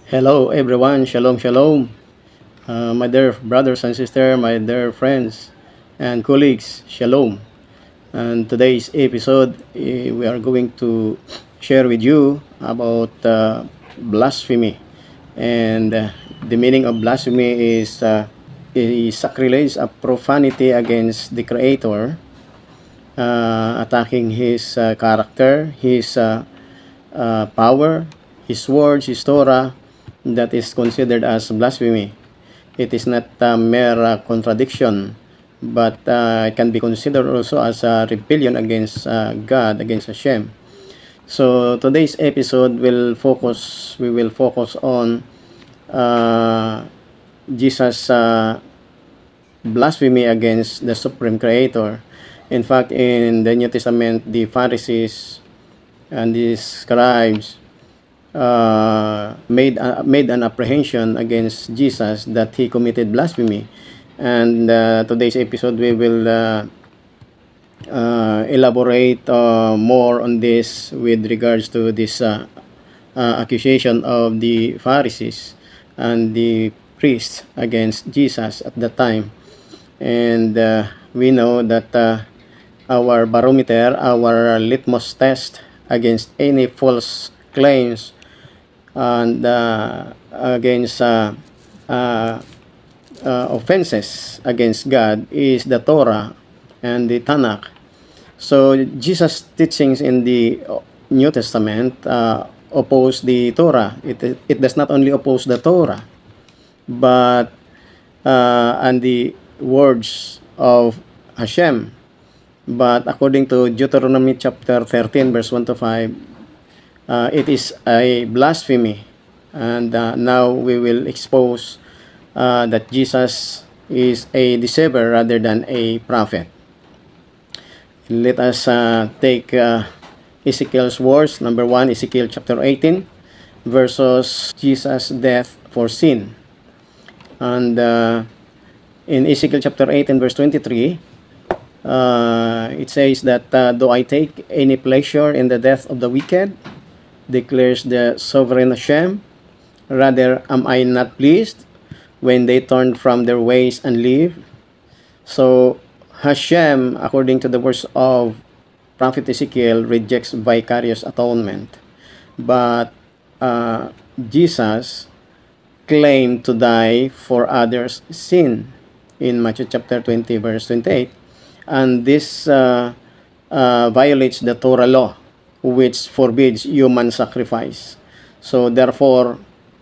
Hello everyone, shalom shalom. My dear brothers and sisters, my dear friends and colleagues, shalom. And today's episode, we are going to share with you about blasphemy. And the meaning of blasphemy is sacrilege, a profanity against the Creator, attacking His character, His power, His words, His Torah, that is considered as blasphemy. It is not a mere contradiction, but it can be considered also as a rebellion against God, against Hashem. So today's episode we will focus on Jesus' blasphemy against the Supreme Creator. In fact, in the New Testament, the Pharisees and the scribes made an apprehension against Jesus that he committed blasphemy. And today's episode we will elaborate more on this with regards to this accusation of the Pharisees and the priests against Jesus at that time. And we know that our barometer, our litmus test against any false claims and against offenses against God is the Torah and the Tanakh. So Jesus' teachings in the New Testament oppose the Torah. It does not only oppose the Torah, but and the words of Hashem. But according to Deuteronomy chapter 13 verse 1 to 5, it is a blasphemy. And now we will expose that Jesus is a deceiver rather than a prophet. Let us take Ezekiel's words. Number 1, Ezekiel chapter 18 versus Jesus' death for sin. And in Ezekiel chapter 18 verse 23, it says that though I take any pleasure in the death of the wicked, declares the sovereign Hashem, rather am I not pleased when they turn from their ways and live. So Hashem, according to the words of Prophet Ezekiel, rejects vicarious atonement. But Jesus claimed to die for others' sin in Matthew chapter 20 verse 28. And this violates the Torah law, which forbids human sacrifice. So therefore,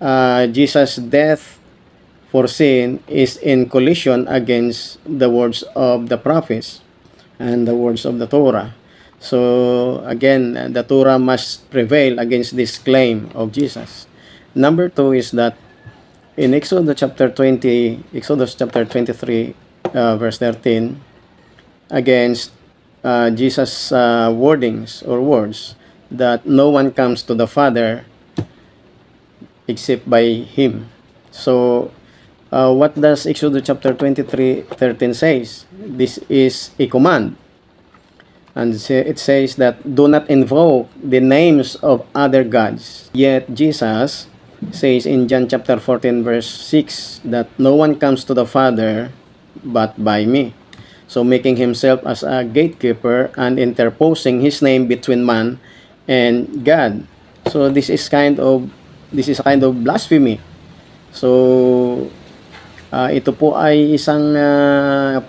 Jesus' death for sin is in collision against the words of the prophets and the words of the Torah. So again, the Torah must prevail against this claim of Jesus. Number 2 is that in Exodus chapter 23, verse 13, against Jesus' wordings or words that no one comes to the Father except by Him. So what does Exodus chapter 23:13 says? This is a command. And it says that do not invoke the names of other gods. Yet Jesus says in John chapter 14 verse 6 that no one comes to the Father but by me. So making himself as a gatekeeper and interposing his name between man and God. So this is a kind of blasphemy. So ito po ay isang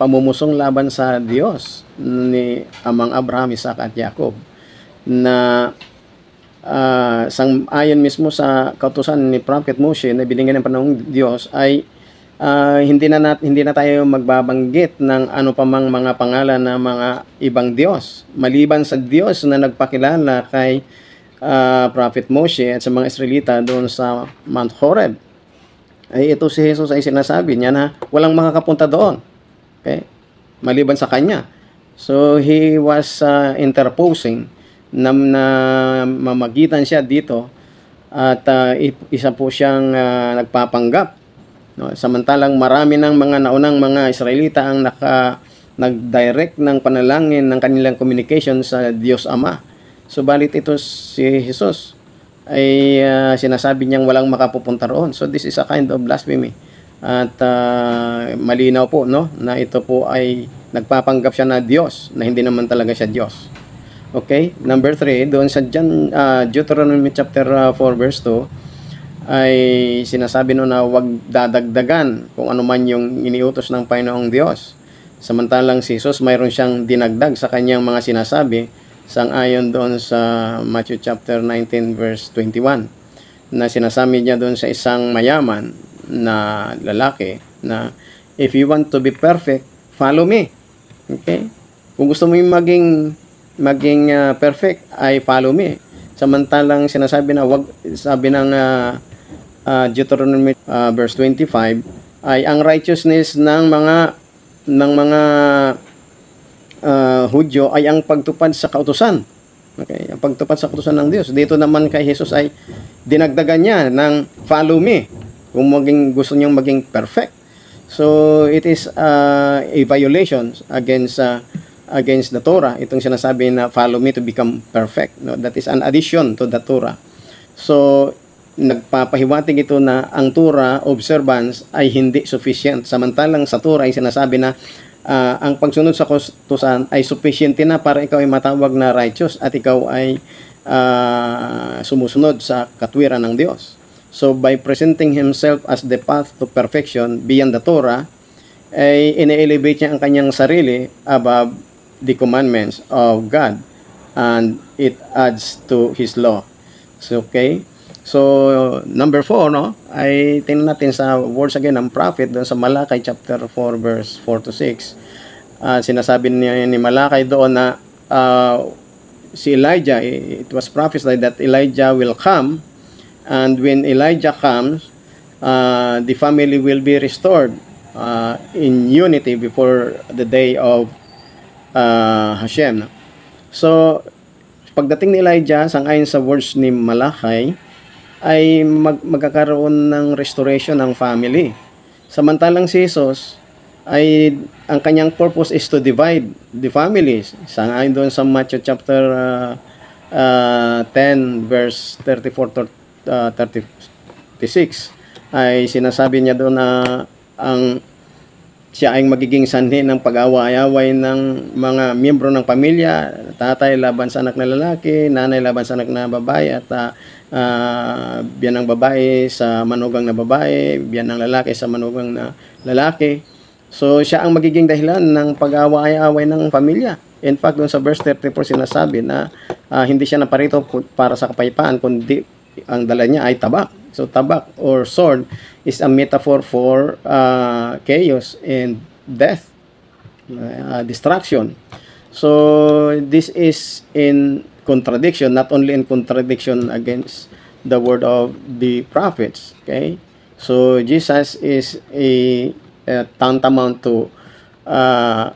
pamumusong laban sa Diyos ni Amang Abraham, Isaac at Jacob, na sang-ayon mismo sa kautusan ni Prophet Moshe na binigyan ng panahong Diyos ay hindi na tayo magbabanggit ng ano pa mang mga pangalan ng mga ibang Diyos maliban sa Diyos na nagpakilala kay Prophet Moshe at sa mga Israelita doon sa Mount Horeb. Ay ito si Jesus ay sinasabi niya na walang makakapunta doon, okay, maliban sa kanya. So he was interposing na mamagitan siya dito at isa po siyang nagpapanggap. No, samantalang marami ng mga naunang mga Israelita ang nag-direct ng panalangin ng kanilang communication sa Diyos Ama. Subalit ito si Jesus ay sinasabi niyang walang makapupunta roon. So this is a kind of blasphemy. At malinaw po, no, na ito po ay nagpapanggap siya na Diyos, na hindi naman talaga siya Diyos. Okay? Number 3, doon sa Deuteronomy chapter 4 verse 2, ay sinasabi no na wag dadagdagan kung ano man yung iniutos ng Panginoong Diyos. Samantalang si Jesus mayroon siyang dinagdag sa kanyang mga sinasabi, sang-ayon doon sa Matthew chapter 19 verse 21, na sinasabi niya doon sa isang mayaman na lalaki na if you want to be perfect, follow me. Okay? Kung gusto mo yung maging perfect, ay follow me. Samantalang sinasabi na wag, sabi ng Deuteronomy verse 25 ay ang righteousness ng mga Hudyo ay ang pagtupad sa kautusan. Okay, ang pagtupad sa kautusan ng Diyos. Dito naman kay Jesus ay dinagdagan niya ng follow me kung gusto niyang maging perfect. So it is a violation against the Torah. Itong sinasabi na follow me to become perfect. No, that is an addition to the Torah. So nagpapahiwatig ito na ang Torah observance ay hindi sufficient. Samantalang sa Torah ay sinasabi na ang pagsunod sa kautusan ay sufficient na para ikaw ay matawag na righteous at ikaw ay sumusunod sa katwiran ng Diyos. So by presenting himself as the path to perfection beyond the Torah, ay ine-elevate niya ang kanyang sarili above the commandments of God, and it adds to his law. So, okay? So, number 4, no, ay tingnan natin sa words again ng prophet doon sa Malakay chapter 4 verse 4 to 6. Sinasabi niya ni Malakay doon na si Elijah, it was prophesied that Elijah will come, and when Elijah comes, the family will be restored in unity before the day of Hashem. So, pagdating ni Elijah, sang-ayon sa words ni Malakay, ay magkakaroon ng restoration ng family. Samantalang si Jesus ay ang kanyang purpose is to divide the families. Sang-ayon doon sa Matthew chapter 10 verse 34 to 36 ay sinasabi niya doon na siya ay magiging sanhi ng pag-away-away ng mga miyembro ng pamilya, tatay laban sa anak na lalaki, nanay laban sa anak na babae, at biyan ng babae sa manugang na babae, biyan ng lalaki sa manugang na lalaki. So siya ang magiging dahilan ng pag-away-away ng pamilya. In fact, doon sa verse 34 sinasabi na hindi siya naparito para sa kapayapaan, kundi ang dala niya ay tabak. So tabak or sword is a metaphor for chaos and death, destruction. So this is in contradiction, not only in contradiction against the word of the prophets. Okay, so Jesus is a tantamount to a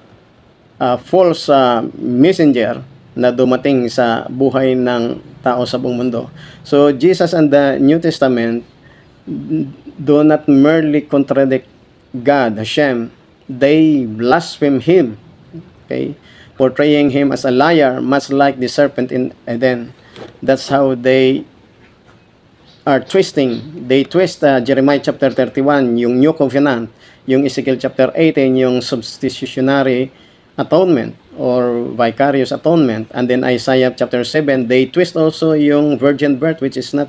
false messenger na dumating sa buhay ng tao sa buong mundo. So Jesus and the New Testament do not merely contradict God, Hashem. They blaspheme Him, okay, portraying Him as a liar, much like the serpent in Eden. That's how they are twisting. They twist Jeremiah chapter 31, yung New Covenant, yung Ezekiel chapter 18, yung substitutionary atonement or vicarious atonement, and then Isaiah chapter 7, they twist also yung virgin birth, which is not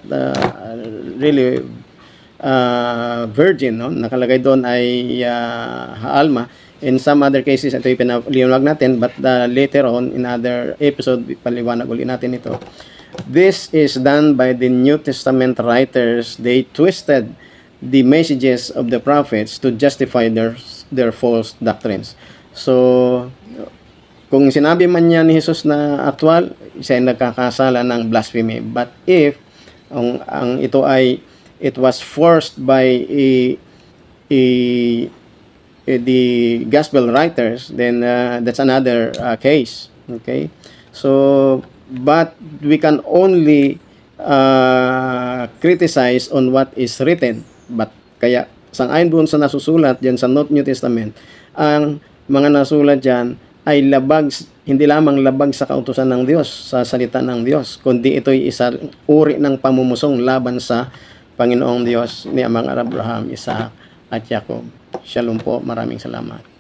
really virgin, no? Nakalagay doon ay Alma. In some other cases, ito ipinaliwanag natin, but later on in other episode, paliwanag ulit natin ito. This is done by the New Testament writers. They twisted the messages of the prophets to justify their false doctrines. So, kung sinabi man niya ni Jesus na actual, siya ay nagkakasala ng blasphemy. But if ang ito ay it was forced by the gospel writers, then that's another case. Okay, so but we can only criticize on what is written. But kaya sang-ayon doon sa nasusulat diyan sa New Testament, ang mga nasulat diyan ay labag hindi lamang labag sa kautusan ng Diyos, sa salita ng Diyos, kundi ito'y isa uri ng pamumusong laban sa Panginoong Diyos ni Amang Abraham, Isaac at Jacob. Shalom po, maraming salamat.